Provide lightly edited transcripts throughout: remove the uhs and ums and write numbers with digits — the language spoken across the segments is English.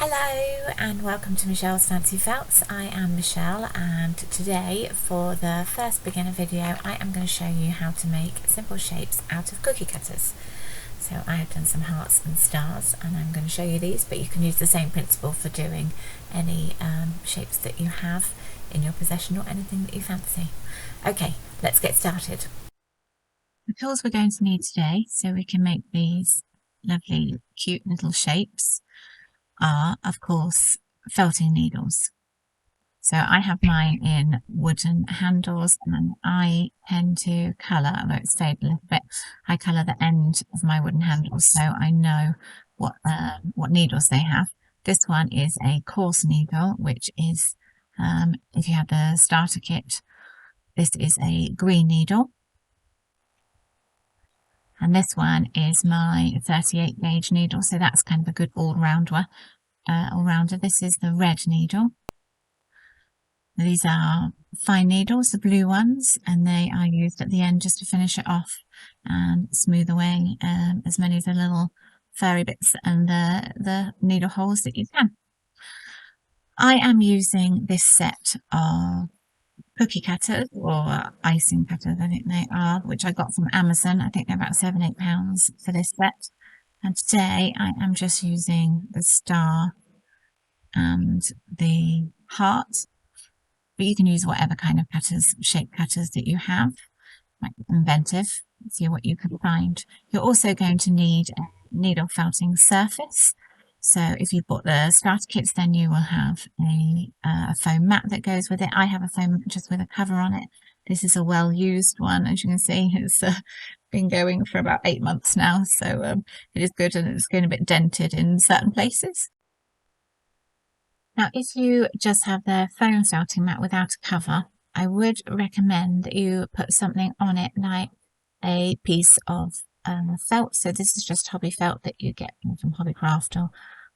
Hello and welcome to Michelle's Fancy Felts. I am Michelle, and today for the first beginner video I am going to show you how to make simple shapes out of cookie cutters. So I have done some hearts and stars and I'm going to show you these, but you can use the same principle for doing any shapes that you have in your possession or anything that you fancy. Okay, let's get started. The tools we're going to need today so we can make these lovely cute little shapes are, of course, felting needles. So I have mine in wooden handles, and I tend to colour, although it's faded a little bit, I colour the end of my wooden handles so I know what needles they have. This one is a coarse needle, which is, if you have the starter kit, this is a green needle. And this one is my 38 gauge needle, so that's kind of a good all-rounder. This is the red needle. These are fine needles, the blue ones, and they are used at the end just to finish it off and smooth away as many of the little furry bits and the needle holes that you can. I am using this set of cookie cutters, or icing cutters I think they are, which I got from Amazon. I think they're about £7-8 for this set. And today I am just using the star and the heart, but you can use whatever kind of cutters, shape cutters that you have. Like inventive, see what you can find. You're also going to need a needle felting surface. So if you bought the starter kits, then you will have a foam mat that goes with it. I have a foam mat just with a cover on it. This is a well-used one, as you can see. It's been going for about 8 months now, so it is good, and it's getting a bit dented in certain places. Now, if you just have the foam felting mat without a cover, I would recommend that you put something on it like a piece of felt. So this is just hobby felt that you get from Hobbycraft or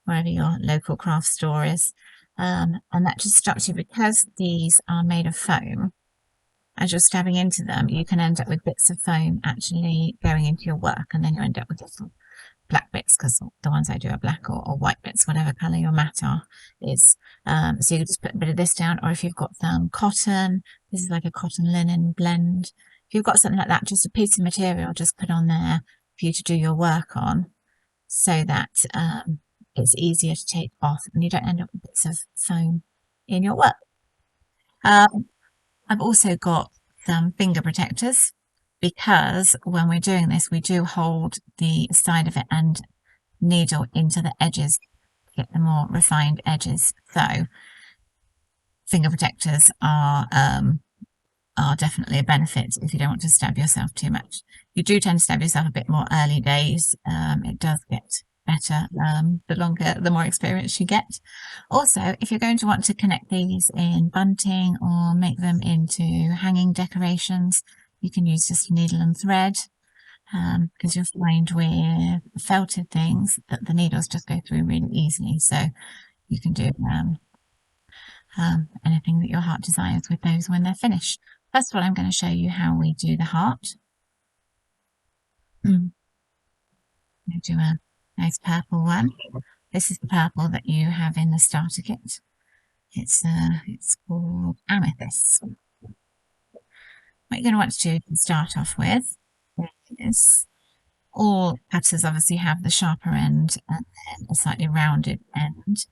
wherever your local craft store is. And that just stops you, because these are made of foam. As you're stabbing into them, you can end up with bits of foam actually going into your work, and then you end up with little black bits, because the ones I do are black, or white bits, whatever colour your mat is. So you can just put a bit of this down, or if you've got some cotton, this is like a cotton linen blend. If you've got something like that, just a piece of material, just put on there for you to do your work on, so that it's easier to take off and you don't end up with bits of foam in your work. I've also got some finger protectors, because when we're doing this, we do hold the side of it and needle into the edges to get the more refined edges. So finger protectors are definitely a benefit if you don't want to stab yourself too much. You do tend to stab yourself a bit more early days. It does get better the more experience you get. Also, if you're going to want to connect these in bunting or make them into hanging decorations, you can use just a needle and thread, because you'll find with felted things that the needles just go through really easily. So you can do anything that your heart desires with those when they're finished. First of all, I'm going to show you how we do the heart. I'm going to do a nice purple one. This is the purple that you have in the starter kit. It's called Amethyst. What you're going to want to do to start off with is, all cutters obviously have the sharper end and then a slightly rounded end.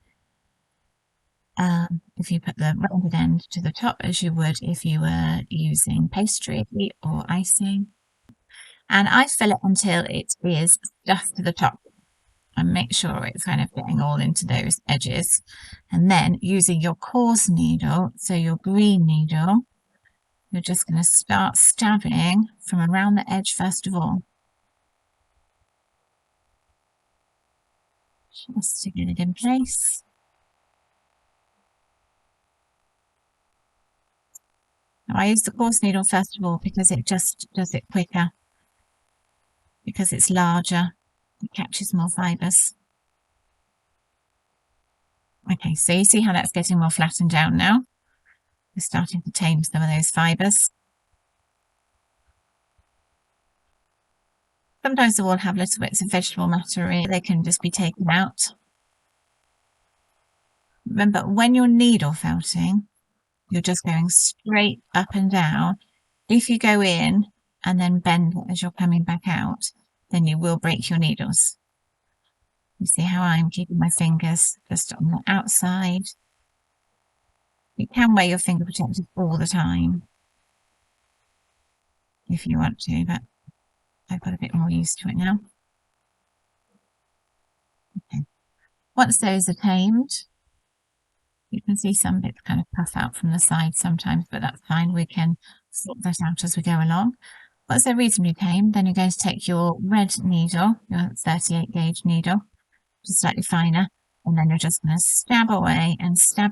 If you put the rounded end to the top, as you would if you were using pastry or icing, and I fill it until it is just to the top, and make sure it's kind of getting all into those edges. And then using your coarse needle, so your green needle, you're just going to start stabbing from around the edge first of all, just to get it in place. Now, I use the coarse needle first of all because it just does it quicker, because it's larger, it catches more fibres. Okay, so you see how that's getting more flattened down now? We're starting to tame some of those fibres. Sometimes they will have little bits of vegetable matter in it. They can just be taken out. Remember, when you're needle felting, you're just going straight up and down. If you go in and then bend it as you're coming back out, then you will break your needles. You see how I'm keeping my fingers just on the outside. You can wear your finger protectors all the time if you want to, but I've got a bit more used to it now. Okay. Once those are tamed, you can see some bits kind of puff out from the side sometimes, but that's fine. We can sort that out as we go along. Once they're reasonably tamed, then you're going to take your red needle, your 38 gauge needle, just slightly finer, and then you're just going to stab away until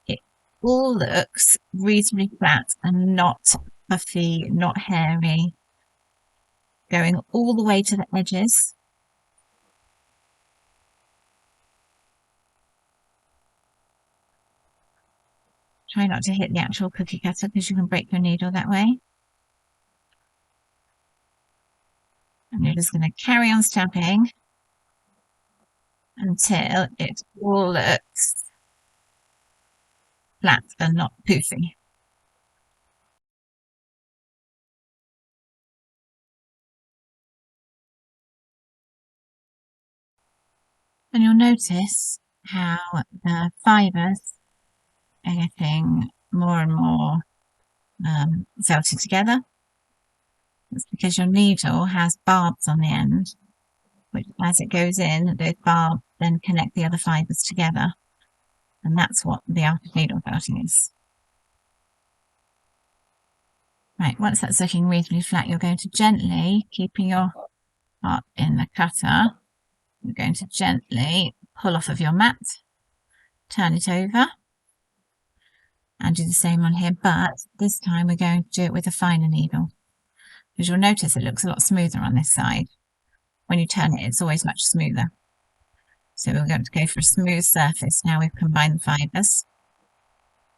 it all looks reasonably flat and not puffy, not hairy, going all the way to the edges. Try not to hit the actual cookie cutter because you can break your needle that way. And you're just going to carry on stabbing until it all looks flat and not poofy. And you'll notice how the fibres are getting more and more felted together. That's because your needle has barbs on the end, which as it goes in, those barbs then connect the other fibres together. And that's what the art of needle felting is. Right, once that's looking reasonably flat, you're going to gently, keeping your part in the cutter, you're going to gently pull off of your mat, turn it over, and do the same on here, but this time we're going to do it with a finer needle. As you'll notice, it looks a lot smoother on this side. When you turn it, it's always much smoother. So we're going to go for a smooth surface. Now we've combined the fibres.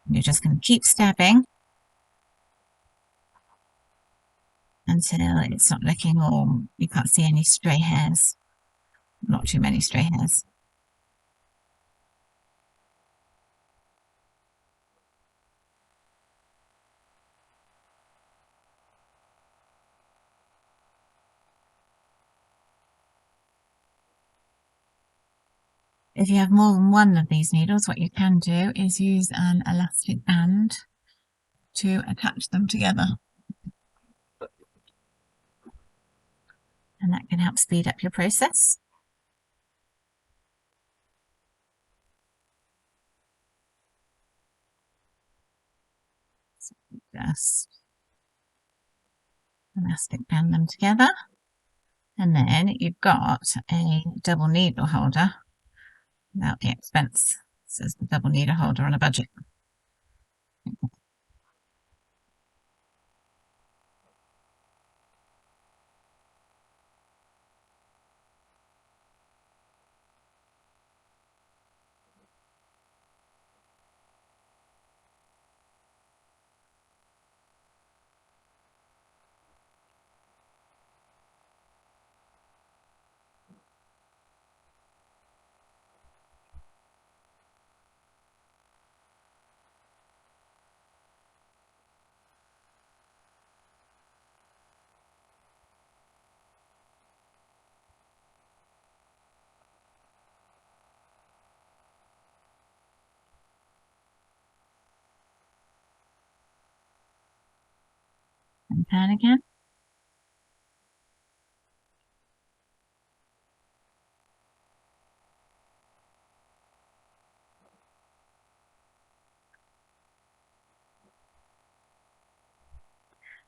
You're just going to keep stabbing until it's not looking all, you can't see any stray hairs. Not too many stray hairs. If you have more than one of these needles, what you can do is use an elastic band to attach them together. And that can help speed up your process. So just elastic band them together. And then you've got a double needle holder without the expense. This is the double needle holder on a budget. And turn again.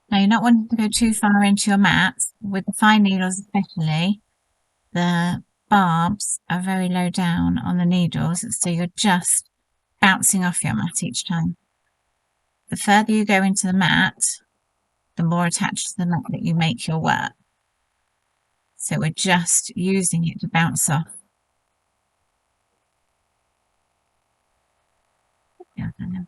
Now you're not wanting to go too far into your mat. With the fine needles especially, the barbs are very low down on the needles, so you're just bouncing off your mat each time. The further you go into the mat, the more attached to the mat that you make your work. So we're just using it to bounce off. Yeah, I know.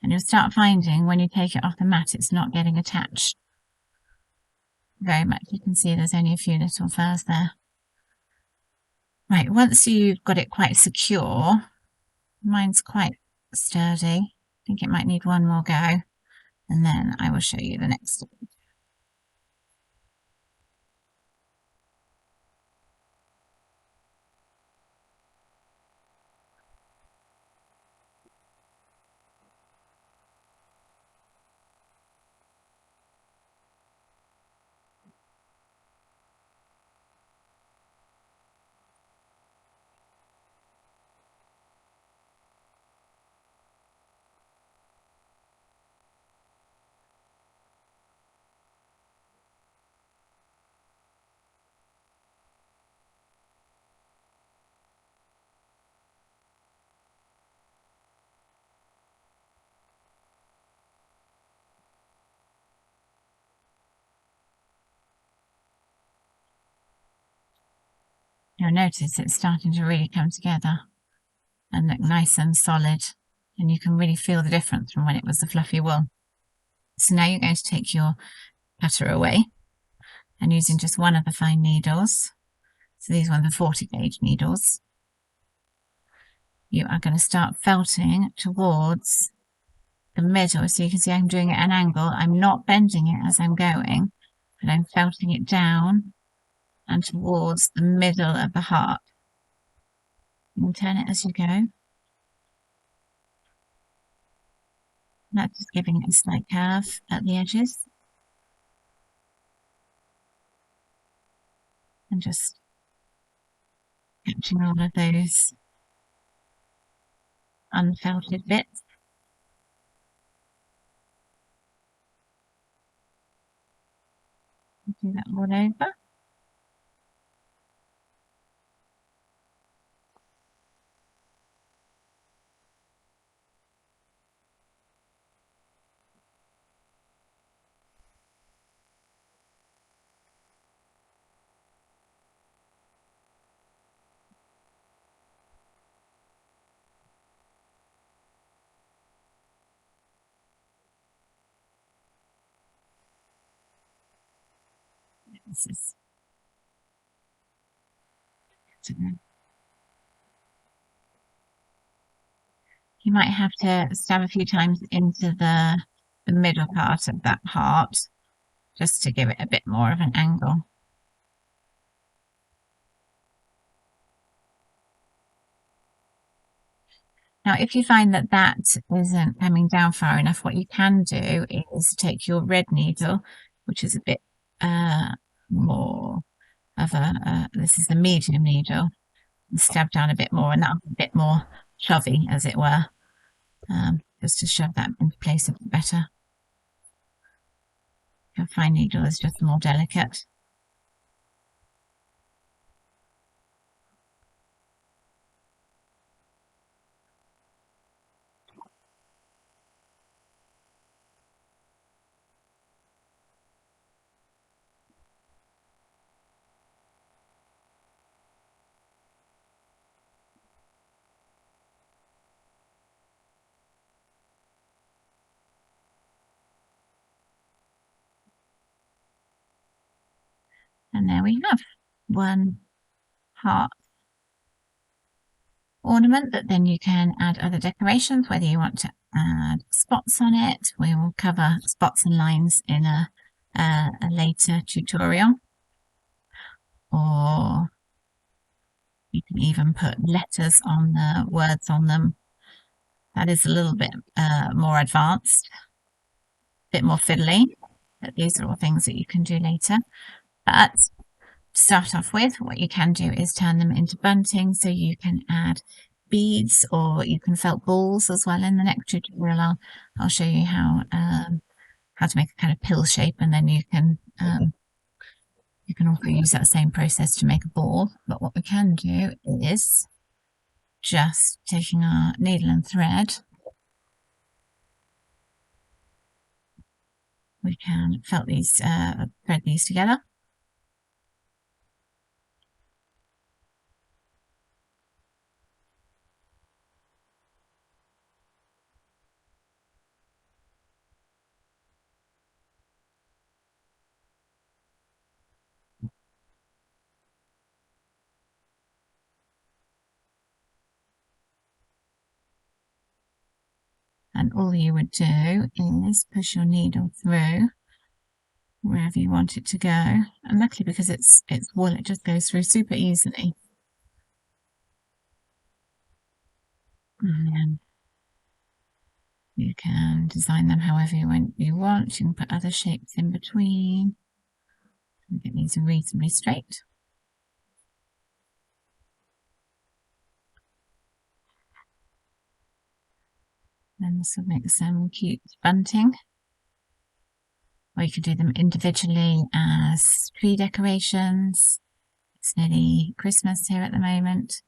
And you'll start finding when you take it off the mat, it's not getting attached very much. You can see there's only a few little furs there. Right, once you've got it quite secure, mine's quite sturdy. I think it might need one more go, and then I will show you the next step. You'll notice it's starting to really come together and look nice and solid, and you can really feel the difference from when it was the fluffy wool. So now you're going to take your cutter away, and using just one of the fine needles, so these are the 40 gauge needles, you are going to start felting towards the middle. So you can see I'm doing it at an angle. I'm not bending it as I'm going, but I'm felting it down and towards the middle of the heart. You can turn it as you go. That's just giving it a slight curve at the edges. And just catching all of those unfelted bits. Do that all over. This is you might have to stab a few times into the middle part of that heart just to give it a bit more of an angle. Now, if you find that that isn't coming down far enough, what you can do is take your red needle, which is a bit more of this is the medium needle, and stab down a bit more, and that'll be a bit more shovey, as it were, just to shove that into place a bit better. Your fine needle is just more delicate. And there we have one heart ornament that then you can add other decorations, whether you want to add spots on it. We will cover spots and lines in a later tutorial, or you can even put letters on the words on them. That is a little bit more advanced, a bit more fiddly, but these are all things that you can do later. But to start off with, what you can do is turn them into bunting, so you can add beads, or you can felt balls as well. In the next tutorial, I'll show you how to make a kind of pill shape, and then you can also use that same process to make a ball. But what we can do is just taking our needle and thread, we can felt these, thread these together. And all you would do is push your needle through wherever you want it to go. And luckily, because it's wool, it just goes through super easily. And then you can design them however you want. You can put other shapes in between. Get these reasonably straight. Then this will make some cute bunting. Or you could do them individually as tree decorations. It's nearly Christmas here at the moment.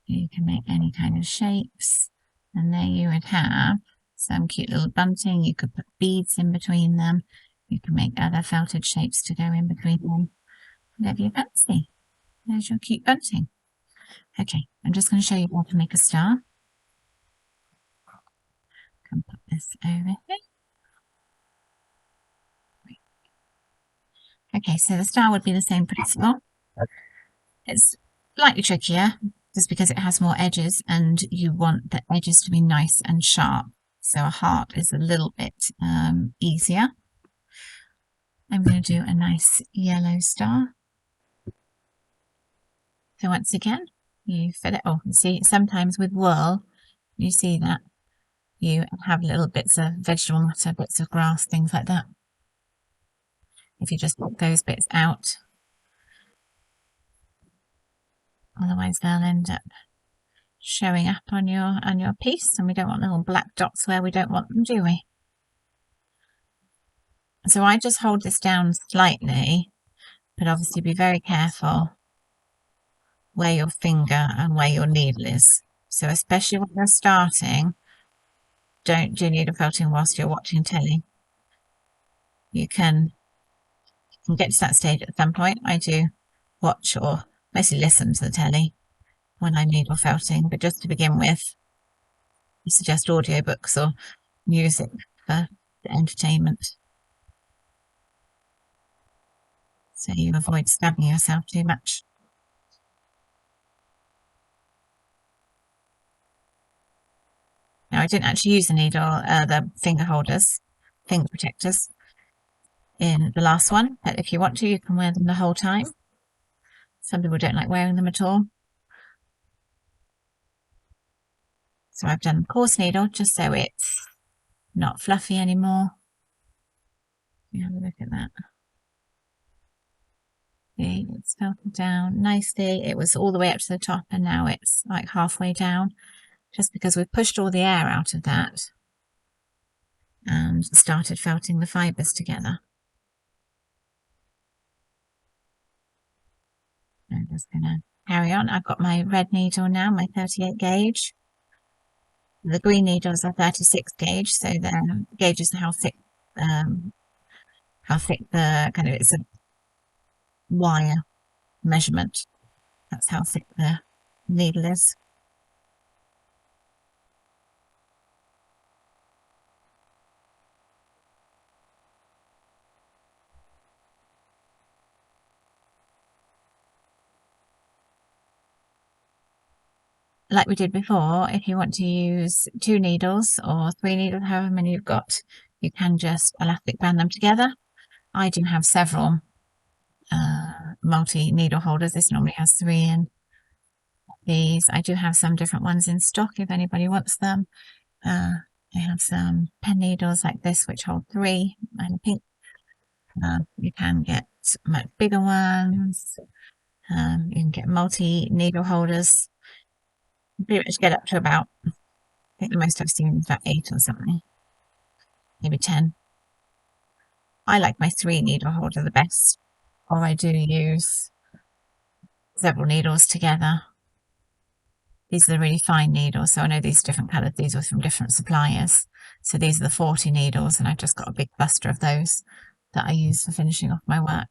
You can make any kind of shapes. And there you would have some cute little bunting. You could put beads in between them. You can make other felted shapes to go in between them. Whatever you fancy. There's your cute bunting. Okay, I'm just going to show you how to make a star. Can put this over here. Okay, so the star would be the same principle. It's slightly trickier just because it has more edges and you want the edges to be nice and sharp. So a heart is a little bit easier. I'm going to do a nice yellow star. So once again, you fill it. Oh, you see, sometimes with wool, you see that you have little bits of vegetable matter, bits of grass, things like that. If you just put those bits out, otherwise they'll end up showing up on your piece, and we don't want little black dots where we don't want them, do we? So I just hold this down slightly, but obviously be very careful where your finger and where your needle is. So especially when you're starting, don't do needle felting whilst you're watching telly. You can get to that stage at some point. I do watch or mostly listen to the telly when I'm needle felting, but just to begin with, I suggest audiobooks or music for the entertainment, so you avoid stabbing yourself too much. Now, I didn't actually use the needle, the finger holders, finger protectors in the last one, but if you want to, you can wear them the whole time. Some people don't like wearing them at all. So I've done coarse needle just so it's not fluffy anymore. You have a look at that. Okay, it's felted down nicely. It was all the way up to the top and now it's like halfway down, just because we've pushed all the air out of that and started felting the fibres together. I'm just going to carry on. I've got my red needle now, my 38 gauge. The green needles are 36 gauge, so the gauge is how thick the kind of, it's a wire measurement. That's how thick the needle is. Like we did before, if you want to use 2 needles or 3 needles, however many you've got, you can just elastic band them together. I do have several multi-needle holders. This normally has 3 in these. I do have some different ones in stock if anybody wants them. I have some pen needles like this which hold 3 and a pink. You can get much bigger ones. You can get multi-needle holders. Pretty much get up to about, I think the most I've seen is about 8 or something, maybe 10. I like my 3 needle holder the best, or I do use several needles together. These are the really fine needles, so I know these are different colours. These are from different suppliers. So these are the 40 needles, and I've just got a big cluster of those that I use for finishing off my work.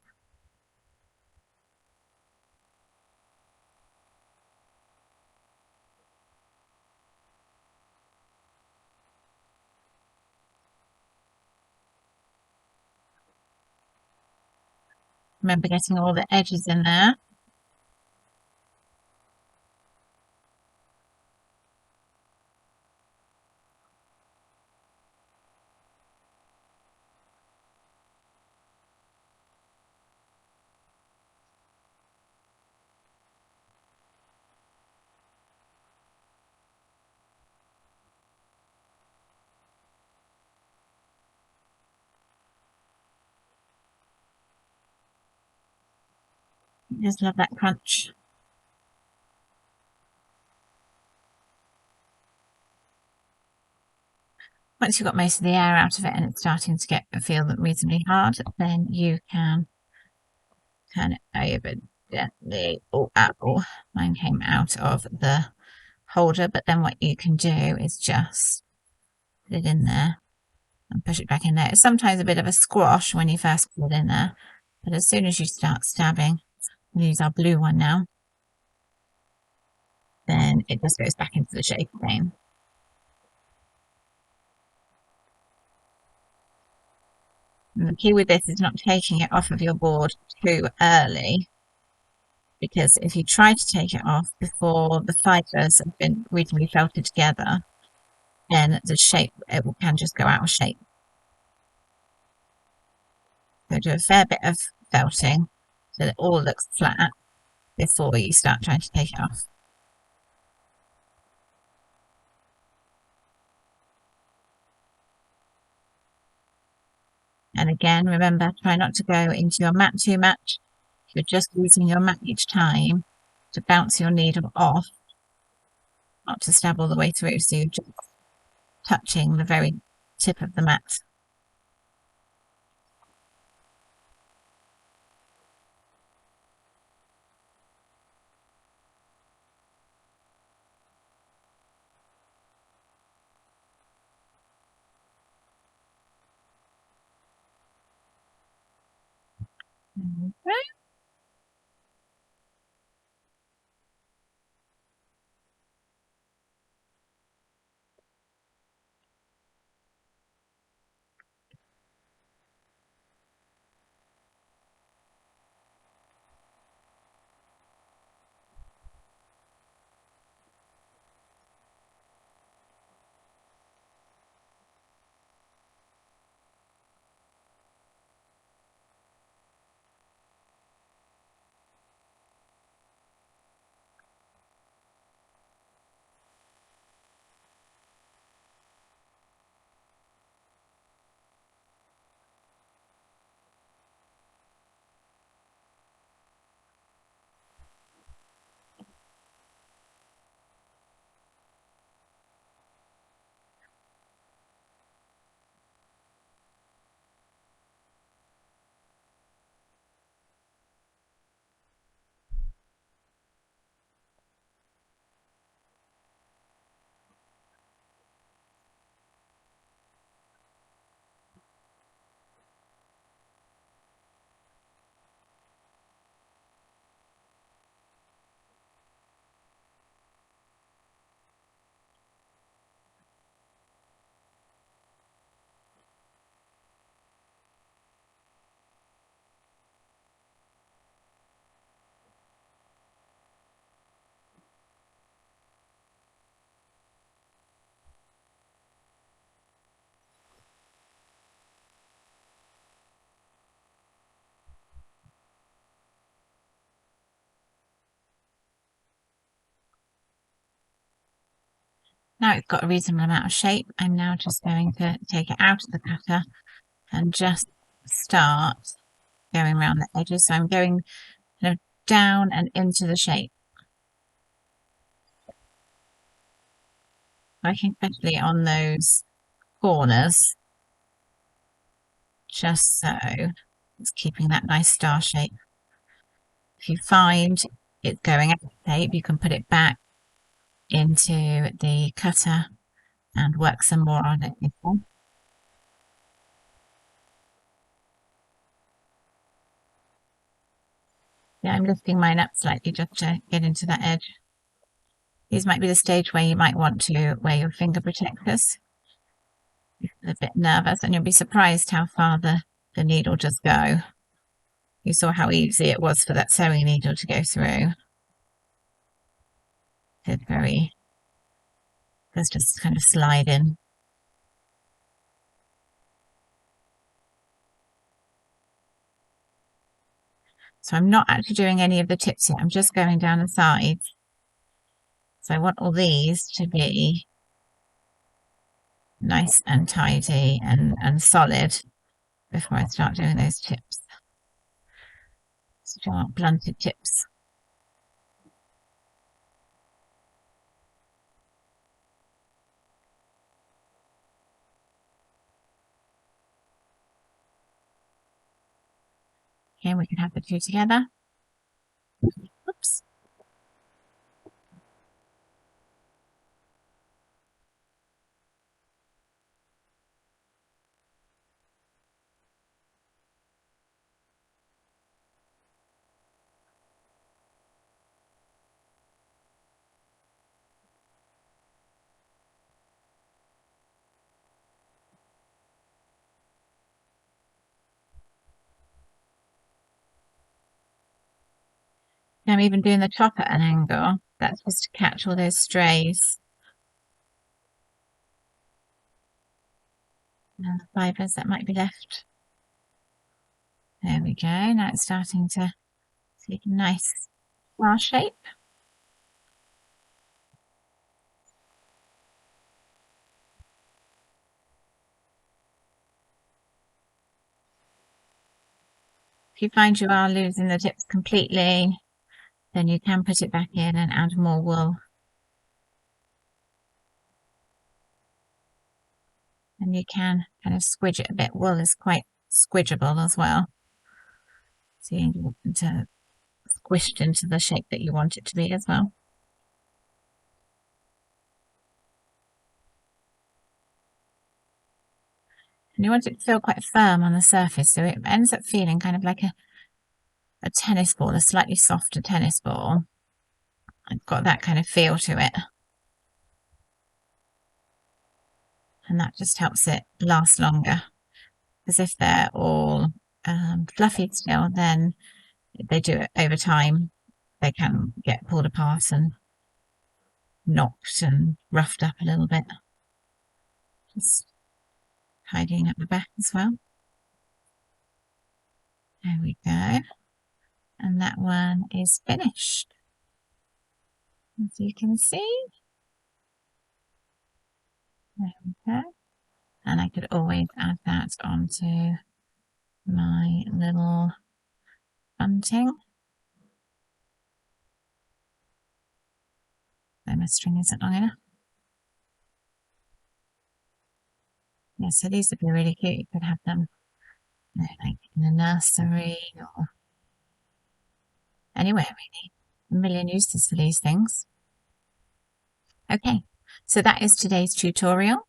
Remember getting all the edges in there. Just love that crunch. Once you've got most of the air out of it and it's starting to feel reasonably hard, then you can turn it over gently. Oh, apple. Mine came out of the holder, but then what you can do is just put it in there and push it back in there. It's sometimes a bit of a squash when you first put it in there, but as soon as you start stabbing, we'll use our blue one now, then it just goes back into the shape again. And the key with this is not taking it off of your board too early, because if you try to take it off before the fibres have been reasonably felted together, then the shape, can just go out of shape. So do a fair bit of felting so that it all looks flat before you start trying to take it off. And again, remember, try not to go into your mat too much. You're just using your mat each time to bounce your needle off, not to stab all the way through, so you're just touching the very tip of the mat. Okay. Now it's got a reasonable amount of shape. I'm now just going to take it out of the cutter and just start going around the edges. So I'm going kind of down and into the shape. Working especially on those corners, just so it's keeping that nice star shape. If you find it's going out of shape, you can put it back into the cutter and work some more on it. Yeah, I'm lifting mine up slightly just to get into that edge. These might be the stage where you might want to wear your finger protectors. A bit nervous, and you'll be surprised how far the needle just go. You saw how easy it was for that sewing needle to go through. Let's just kind of slide in. So I'm not actually doing any of the tips yet. I'm just going down the sides. So I want all these to be nice and tidy and solid before I start doing those tips. sharp blunted tips. Okay, we can have the two together. Oops. I'm even doing the top at an angle. That's just to catch all those strays. And the fibres that might be left. There we go. Now it's starting to take a nice star shape. If you find you are losing the tips completely, then you can put it back in and add more wool. And you can kind of squidge it a bit. Wool is quite squidgeable as well. So you can get it squished into the shape that you want it to be as well. And you want it to feel quite firm on the surface, so it ends up feeling kind of like a tennis ball, a slightly softer tennis ball. It's got that kind of feel to it. And that just helps it last longer. Because if they're all fluffy still, then they do it over time. They can get pulled apart and knocked and roughed up a little bit. Just tidying up the back as well. There we go. And that one is finished. As you can see. There we go. And I could always add that onto my little bunting. So my string isn't long enough. Yeah, so these would be really cute. You could have them, you know, like in a nursery or anywhere really. A million uses for these things. Okay, so that is today's tutorial.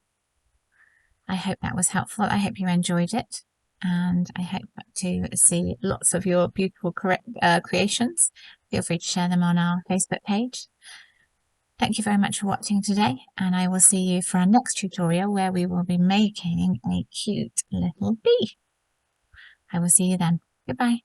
I hope that was helpful. I hope you enjoyed it. And I hope to see lots of your beautiful creations. Feel free to share them on our Facebook page. Thank you very much for watching today, and I will see you for our next tutorial where we will be making a cute little bee. I will see you then. Goodbye.